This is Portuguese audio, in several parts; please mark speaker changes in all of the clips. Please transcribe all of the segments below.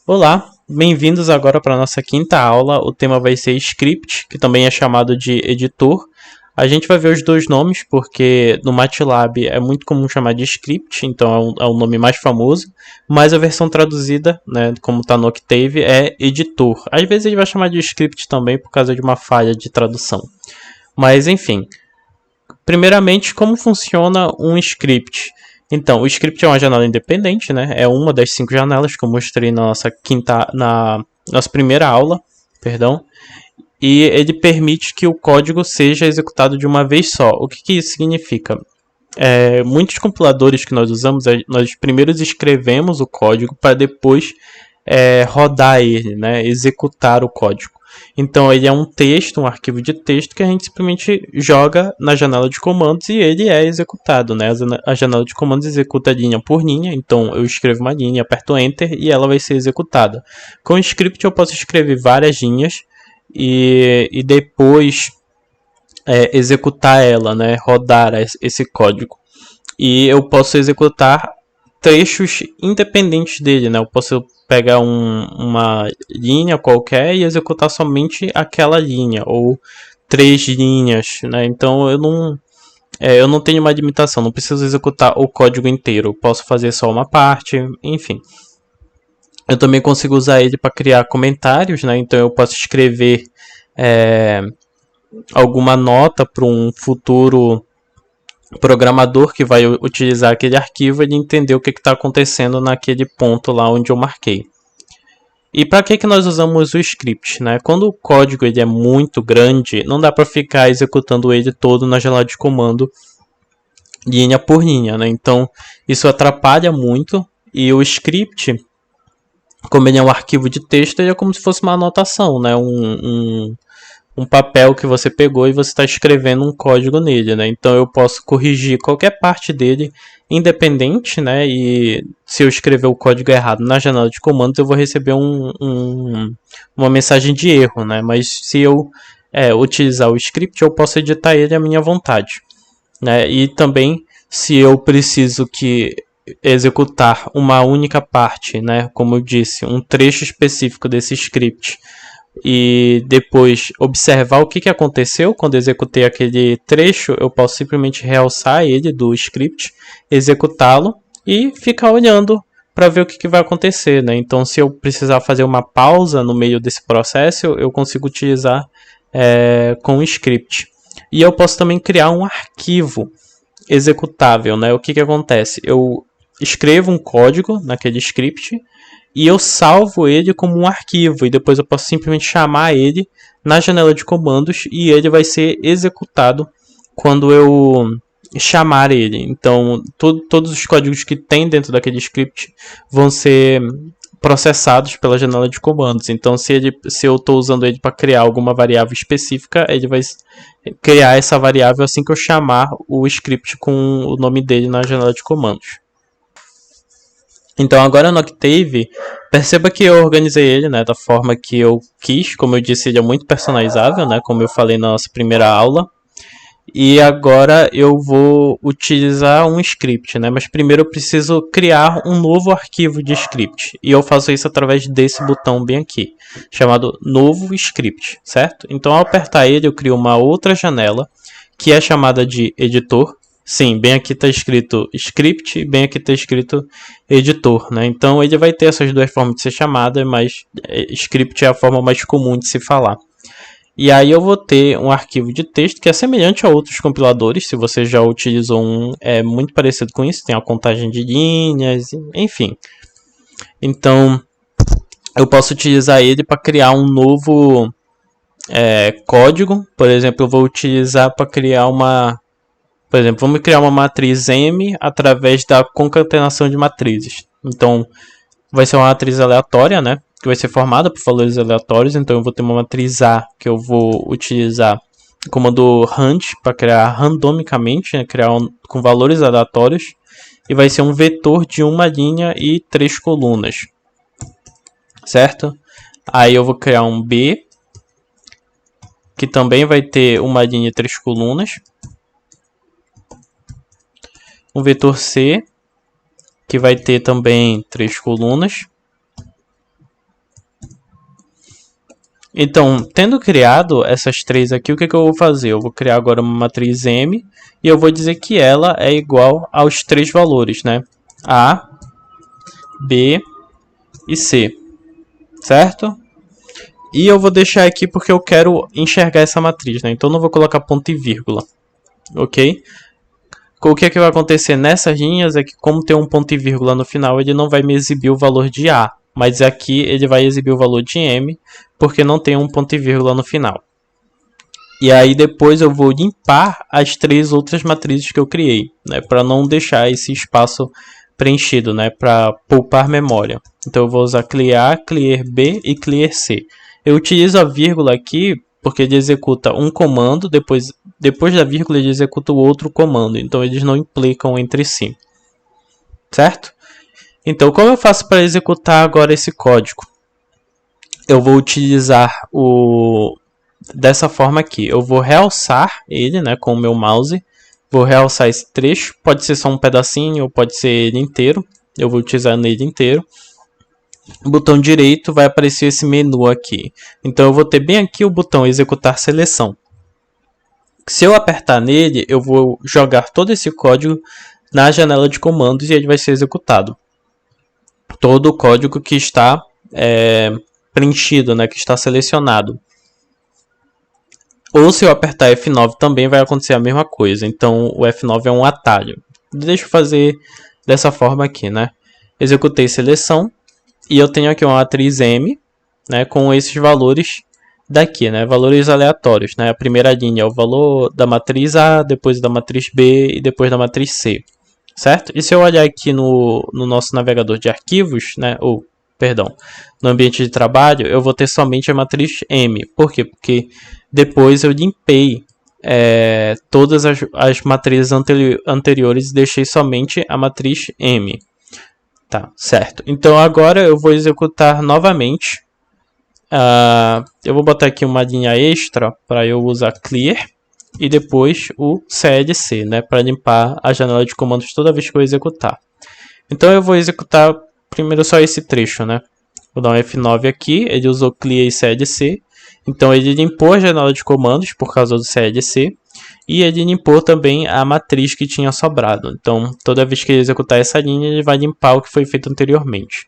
Speaker 1: Olá, bem-vindos agora para a nossa quinta aula. O tema vai ser script, que também é chamado de editor. A gente vai ver os dois nomes, porque no MATLAB é muito comum chamar de script, então é o nome mais famoso, mas a versão traduzida, né, como está no Octave, é editor. Às vezes ele vai chamar de script também por causa de uma falha de tradução. Mas enfim, primeiramente, como funciona um script? Então, o script é uma janela independente, né? É uma das 5 janelas que eu mostrei na nossa primeira aula, perdão. E ele permite que o código seja executado de uma vez só. O que isso significa? Muitos compiladores que nós usamos, nós primeiro escrevemos o código para depois rodar ele, né? Executar o código. Então ele é um texto, um arquivo de texto que a gente simplesmente joga na janela de comandos e ele é executado, né? A janela de comandos executa linha por linha, então eu escrevo uma linha, aperto Enter e ela vai ser executada. Com o script eu posso escrever várias linhas e depois executar ela, né? Rodar esse código. E eu posso executar trechos independentes dele, né? Eu posso pegar uma linha qualquer e executar somente aquela linha, ou 3 linhas, né? Então eu não tenho uma limitação, não preciso executar o código inteiro, eu posso fazer só uma parte, enfim. Eu também consigo usar ele para criar comentários, né? Então eu posso escrever alguma nota para um futuro programador que vai utilizar aquele arquivo, ele entender o que está acontecendo naquele ponto lá onde eu marquei. E para que nós usamos o script? Né? Quando o código ele é muito grande, não dá para ficar executando ele todo na janela de comando, linha por linha. Né? Então, isso atrapalha muito. E o script, como ele é um arquivo de texto, ele é como se fosse uma anotação, né? Um papel que você pegou e você está escrevendo um código nele, né? Então eu posso corrigir qualquer parte dele independente, né? E se eu escrever o código errado na janela de comandos, eu vou receber uma mensagem de erro, né? Mas se eu utilizar o script, eu posso editar ele à minha vontade, né? E também, se eu preciso que executar uma única parte, né? Como eu disse, um trecho específico desse script e depois observar o que aconteceu quando executei aquele trecho, eu posso simplesmente realçar ele do script, executá-lo e ficar olhando para ver o que vai acontecer, né? Então, se eu precisar fazer uma pausa no meio desse processo, eu consigo utilizar com o script. E eu posso também criar um arquivo executável, né? O que acontece? Eu escrevo um código naquele script e eu salvo ele como um arquivo e depois eu posso simplesmente chamar ele na janela de comandos e ele vai ser executado quando eu chamar ele. Então, todos os códigos que tem dentro daquele script vão ser processados pela janela de comandos. Então, se eu estou usando ele para criar alguma variável específica, ele vai criar essa variável assim que eu chamar o script com o nome dele na janela de comandos. Então agora no Octave, perceba que eu organizei ele, né, da forma que eu quis. Como eu disse, ele é muito personalizável, né, como eu falei na nossa primeira aula. E agora eu vou utilizar um script, né, mas primeiro eu preciso criar um novo arquivo de script. E eu faço isso através desse botão bem aqui, chamado Novo Script, certo? Então ao apertar ele, eu crio uma outra janela, que é chamada de Editor. Sim, bem aqui está escrito script e bem aqui está escrito editor, né? Então ele vai ter essas duas formas de ser chamada, mas script é a forma mais comum de se falar. E aí eu vou ter um arquivo de texto que é semelhante a outros compiladores. Se você já utilizou um, é muito parecido com isso. Tem a contagem de linhas, enfim. Então eu posso utilizar ele para criar um novo código. Por exemplo, eu vou utilizar para criar por exemplo, vamos criar uma matriz M através da concatenação de matrizes. Então, vai ser uma matriz aleatória, né? Que vai ser formada por valores aleatórios. Então, eu vou ter uma matriz A que eu vou utilizar o comando rand para criar randomicamente, né? Criar com valores aleatórios. E vai ser um vetor de uma linha e 3 colunas. Certo? Aí eu vou criar um B, que também vai ter uma linha e 3 colunas. Um vetor C, que vai ter também 3 colunas. Então, tendo criado essas três aqui, o que eu vou fazer? Eu vou criar agora uma matriz M e eu vou dizer que ela é igual aos três valores, né? A, B e C, certo? E eu vou deixar aqui porque eu quero enxergar essa matriz, né? Então não vou colocar ponto e vírgula, ok? O que vai acontecer nessas linhas é que, como tem um ponto e vírgula no final, ele não vai me exibir o valor de A, mas aqui ele vai exibir o valor de M, porque não tem um ponto e vírgula no final. E aí depois eu vou limpar as três outras matrizes que eu criei, né, para não deixar esse espaço preenchido, né, para poupar memória. Então eu vou usar clear, clear B e clear C. Eu utilizo a vírgula aqui porque ele executa um comando, depois da vírgula ele executa o outro comando, então eles não implicam entre si, certo? Então, como eu faço para executar agora esse código? Eu vou utilizar dessa forma aqui. Eu vou realçar ele, né, com o meu mouse. Vou realçar esse trecho. Pode ser só um pedacinho ou pode ser ele inteiro. Eu vou utilizar nele inteiro. No botão direito vai aparecer esse menu aqui. Então eu vou ter bem aqui o botão executar seleção. Se eu apertar nele, eu vou jogar todo esse código na janela de comandos e ele vai ser executado. Todo o código que está preenchido, né, que está selecionado. Ou se eu apertar F9 também vai acontecer a mesma coisa. Então o F9 é um atalho. Deixa eu fazer dessa forma aqui, né? Executei seleção e eu tenho aqui uma matriz M, né, com esses valores daqui, né, valores aleatórios, né? A primeira linha é o valor da matriz A, depois da matriz B e depois da matriz C, certo? E se eu olhar aqui no nosso navegador de arquivos, né, no ambiente de trabalho, eu vou ter somente a matriz M. Por quê? Porque depois eu limpei todas as matrizes anteriores e deixei somente a matriz M. Tá, certo. Então agora eu vou executar novamente. Eu vou botar aqui uma linha extra para eu usar clear e depois o clc, né, para limpar a janela de comandos toda vez que eu executar. Então eu vou executar primeiro só esse trecho, né? Vou dar um F9 aqui, ele usou clear e clc. Então ele limpou a janela de comandos por causa do clc. E ele limpou também a matriz que tinha sobrado. Então, toda vez que ele executar essa linha, ele vai limpar o que foi feito anteriormente.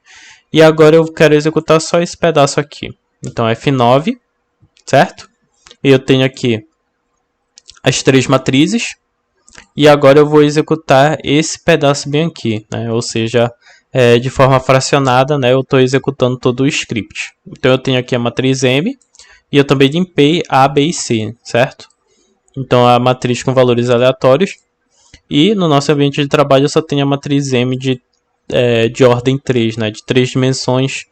Speaker 1: E agora eu quero executar só esse pedaço aqui. Então, F9, certo? E eu tenho aqui as três matrizes. E agora eu vou executar esse pedaço bem aqui, né? Ou seja, de forma fracionada, né? Eu estou executando todo o script. Então, eu tenho aqui a matriz M. E eu também limpei A, B e C, certo? Então, a matriz com valores aleatórios. E no nosso ambiente de trabalho eu só tenho a matriz M de ordem 3, né? De 3 dimensões,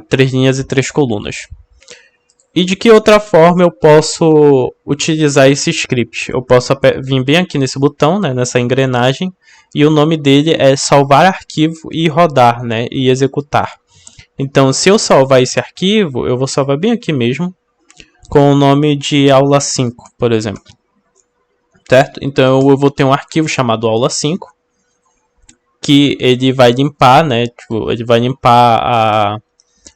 Speaker 1: 3 linhas e 3 colunas. E de que outra forma eu posso utilizar esse script? Eu posso vir bem aqui nesse botão, né? Nessa engrenagem. E o nome dele é salvar arquivo e rodar, né? E executar. Então, se eu salvar esse arquivo, eu vou salvar bem aqui mesmo, com o nome de aula 5, por exemplo. Certo? Então eu vou ter um arquivo chamado aula 5, que ele vai limpar, né? Ele vai limpar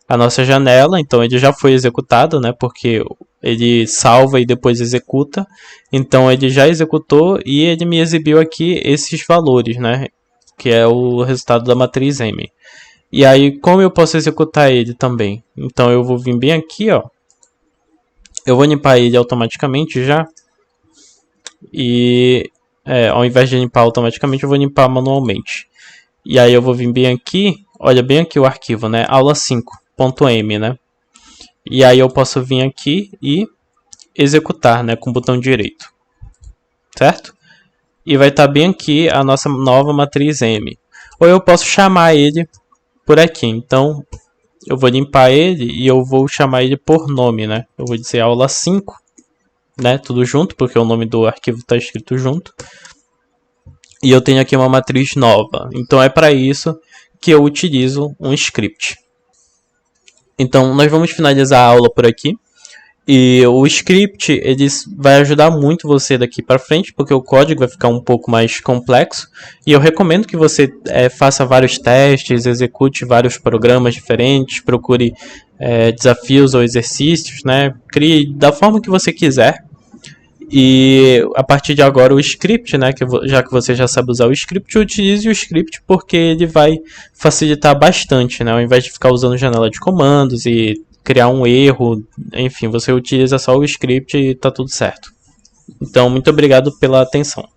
Speaker 1: a nossa janela. Então ele já foi executado, né? Porque ele salva e depois executa. Então ele já executou e ele me exibiu aqui esses valores, né? Que é o resultado da matriz M. E aí, como eu posso executar ele também? Então eu vou vir bem aqui, ó. Eu vou limpar ele automaticamente já. E ao invés de limpar automaticamente, eu vou limpar manualmente. E aí eu vou vir bem aqui. Olha bem aqui o arquivo, né? Aula 5.m, né? E aí eu posso vir aqui e executar, né? Com o botão direito. Certo? E vai estar bem aqui a nossa nova matriz M. Ou eu posso chamar ele por aqui. Então, eu vou limpar ele e eu vou chamar ele por nome, né? Eu vou dizer aula 5, né? Tudo junto, porque o nome do arquivo está escrito junto. E eu tenho aqui uma matriz nova. Então é para isso que eu utilizo um script. Então nós vamos finalizar a aula por aqui. E o script ele vai ajudar muito você daqui para frente, porque o código vai ficar um pouco mais complexo. E eu recomendo que você faça vários testes, execute vários programas diferentes, procure desafios ou exercícios, né? Crie da forma que você quiser. E a partir de agora o script, né, já que você já sabe usar o script, utilize o script porque ele vai facilitar bastante, né, ao invés de ficar usando janela de comandos e criar um erro, enfim, você utiliza só o script e tá tudo certo. Então, muito obrigado pela atenção.